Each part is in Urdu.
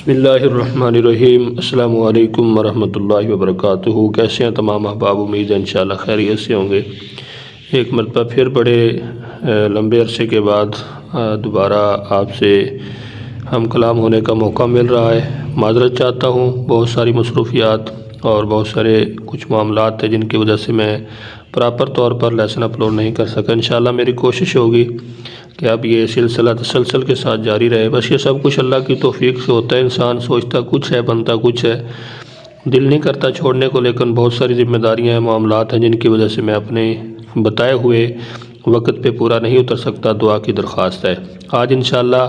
بسم اللہ الرحمن الرحیم۔ السلام علیکم ورحمۃ اللہ وبرکاتہ۔ کیسے ہیں تمام احباب؟ امید ہے انشاءاللہ خیریت سے ہوں گے۔ ایک مرتبہ پھر بڑے لمبے عرصے کے بعد دوبارہ آپ سے ہم کلام ہونے کا موقع مل رہا ہے۔ معذرت چاہتا ہوں، بہت ساری مصروفیات اور بہت سارے کچھ معاملات تھے جن کی وجہ سے میں پراپر طور پر لیسن اپلوڈ نہیں کر سکا۔ انشاءاللہ میری کوشش ہوگی کہ اب یہ سلسلہ تسلسل کے ساتھ جاری رہے۔ بس یہ سب کچھ اللہ کی توفیق سے ہوتا ہے۔ انسان سوچتا کچھ ہے، بنتا کچھ ہے، دل نہیں کرتا چھوڑنے کو، لیکن بہت ساری ذمہ داریاں ہیں، معاملات ہیں جن کی وجہ سے میں اپنے بتائے ہوئے وقت پہ پورا نہیں اتر سکتا۔ دعا کی درخواست ہے۔ آج انشاءاللہ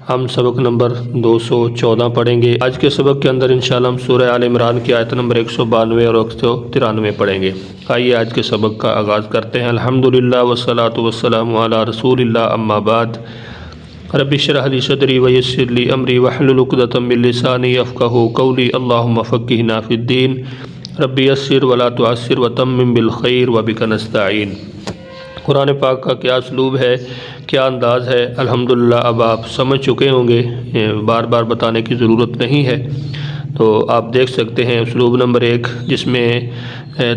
ہم سبق نمبر 214 پڑھیں گے۔ آج کے سبق کے اندر انشاءاللہ ہم سورہ آل عمران کی آیت نمبر 192 اور 193 پڑھیں گے۔ آئیے آج کے سبق کا آغاز کرتے ہیں۔ الحمدللہ والصلاۃ والسلام علی رسول اللہ، اما بعد۔ رب اشرح لی صدری ویسر لی امری واحلل عقدۃ من لسانی یفقہوا قولی، اللہم فقہنا فی الدین، رب یسر ولا تعسر وتمم بالخیر وبک نستعین۔ قرآن پاک کا کیا اسلوب ہے، کیا انداز ہے، الحمدللہ اب آپ سمجھ چکے ہوں گے، بار بار بتانے کی ضرورت نہیں ہے۔ تو آپ دیکھ سکتے ہیں اسلوب نمبر 1 جس میں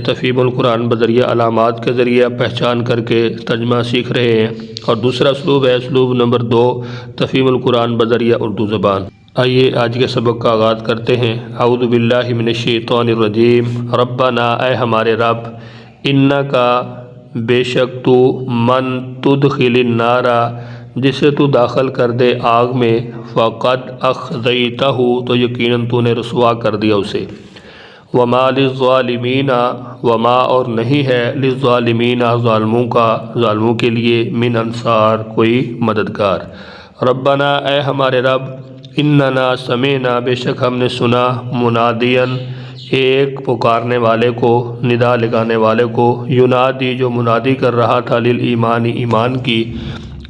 تفہیم القرآن بذریعہ علامات کے ذریعے پہچان کر کے ترجمہ سیکھ رہے ہیں، اور دوسرا اسلوب ہے اسلوب نمبر 2 تفہیم القرآن بذریعہ اردو زبان۔ آئیے آج کے سبق کا آغاز کرتے ہیں۔ اعوذ باللہ من الشیطان الرجیم۔ ربنا، اے ہمارے رب، انکا، بے شک تو، من تدخل النار، جسے تو داخل کر دے آگ میں، فقد اخذیتہ، تو یقیناً تو نے رسوا کر دیا اسے، وما للظالمین، وما اور نہیں ہے، للظالمین ظالموں کے لیے، من انصار کوئی مددگار۔ ربنا، اے ہمارے رب، اننا سمعنا، بے شک ہم نے سنا، منادین، ایک پکارنے والے کو، ندا لگانے والے کو، ینادی، جو منادی کر رہا تھا، للایمان، ایمان کی،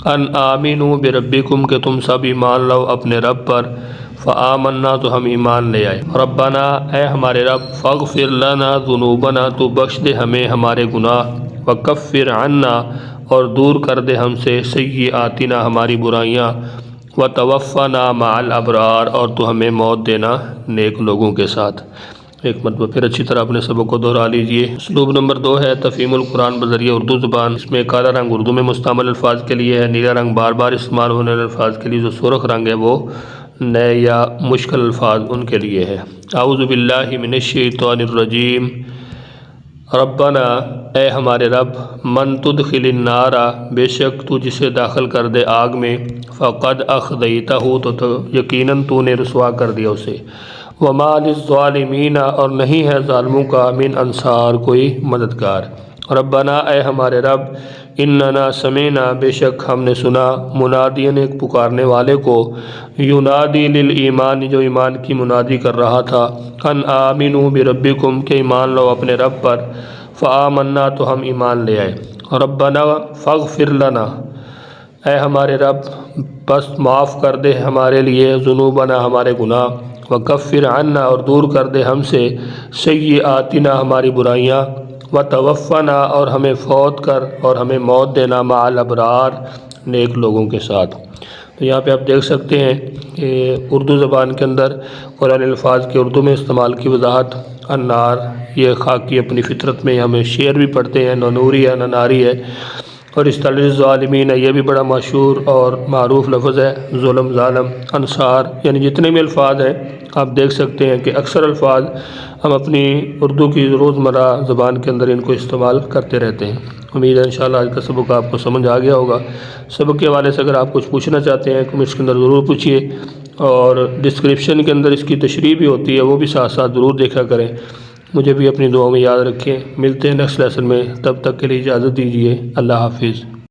ان آمنوا بربکم، کہ تم سب ایمان لاؤ اپنے رب پر، فآمنا، تو ہم ایمان لے آئے۔ ربنا، اے ہمارے رب، فاغفر لنا ذنوبنا، تو بخش دے ہمیں ہمارے گناہ، وکفر عنا، اور دور کر دے ہم سے، سیئاتنا، ہماری برائیاں، وتوفنا مع الابرار، اور تو ہمیں موت دینا نیک لوگوں کے ساتھ۔ ایک مرتبہ پھر اچھی طرح اپنے سبق کو دہرا لیجئے۔ اسلوب نمبر 2 ہے تفہیم القرآن بذریعہ اردو زبان۔ اس میں کالا رنگ اردو میں مستعمل الفاظ کے لیے ہے، نیلا رنگ بار بار استعمال ہونے والے الفاظ کے لیے، جو سرخ رنگ ہے وہ نئے یا مشکل الفاظ ان کے لیے ہے۔ اعوذ باللہ من الشیطان الرجیم۔ ربنا، اے ہمارے رب، من تدخل النار، بے شک تو جسے داخل کر دے آگ میں، فقد اخذیتہ، تو یقیناً تو نے رسوا کر دیا اسے، وما للظالمین، اور نہیں ہے ظالموں کا، من انصار کوئی مددگار۔ ربنا، اے ہمارے رب، اننا سمعنا، بے شک ہم نے سنا، منادین، ایک پکارنے والے کو، ینادی للایمان، جو ایمان کی منادی کر رہا تھا، ان آمنوا بربکم، کہ ایمان لاؤ اپنے رب پر، فآمنا، تو ہم ایمان لے آئے۔ ربنا فاغفر لنا، اے ہمارے رب، بس معاف کر دے ہمارے لیے، ذنوبنا، ہمارے گناہ، وکفر عنا، اور دور کر دے ہم سے، سیئاتنا، ہماری برائیاں، وتوفنا، اور ہمیں فوت کر اور ہمیں موت دینا، مع الابرار، نیک لوگوں کے ساتھ۔ تو یہاں پہ آپ دیکھ سکتے ہیں کہ اردو زبان کے اندر قرآن الفاظ کے اردو میں استعمال کی وضاحت، النار، یہ خاکی اپنی فطرت میں، ہمیں شعر بھی پڑھتے ہیں، نہ نوری ہے نہ ناری ہے، اور اس طرح ظالمین، یہ بھی بڑا مشہور اور معروف لفظ ہے، ظلم، ظالم، انصار، یعنی جتنے بھی الفاظ ہیں آپ دیکھ سکتے ہیں کہ اکثر الفاظ ہم اپنی اردو کی روزمرہ زبان کے اندر ان کو استعمال کرتے رہتے ہیں۔ امید ہے انشاءاللہ آج کا سبق آپ کو سمجھ آ گیا ہوگا۔ سبق کے حوالے سے اگر آپ کچھ پوچھنا چاہتے ہیں کمنٹس کے اندر ضرور پوچھیے، اور ڈسکرپشن کے اندر اس کی تشریح بھی ہوتی ہے، وہ بھی ساتھ ساتھ ضرور دیکھا کریں۔ مجھے بھی اپنی دعاؤں میں یاد رکھیں۔ ملتے ہیں نیکسٹ لیسن میں، تب تک کے لیے اجازت دیجیے۔ اللہ حافظ۔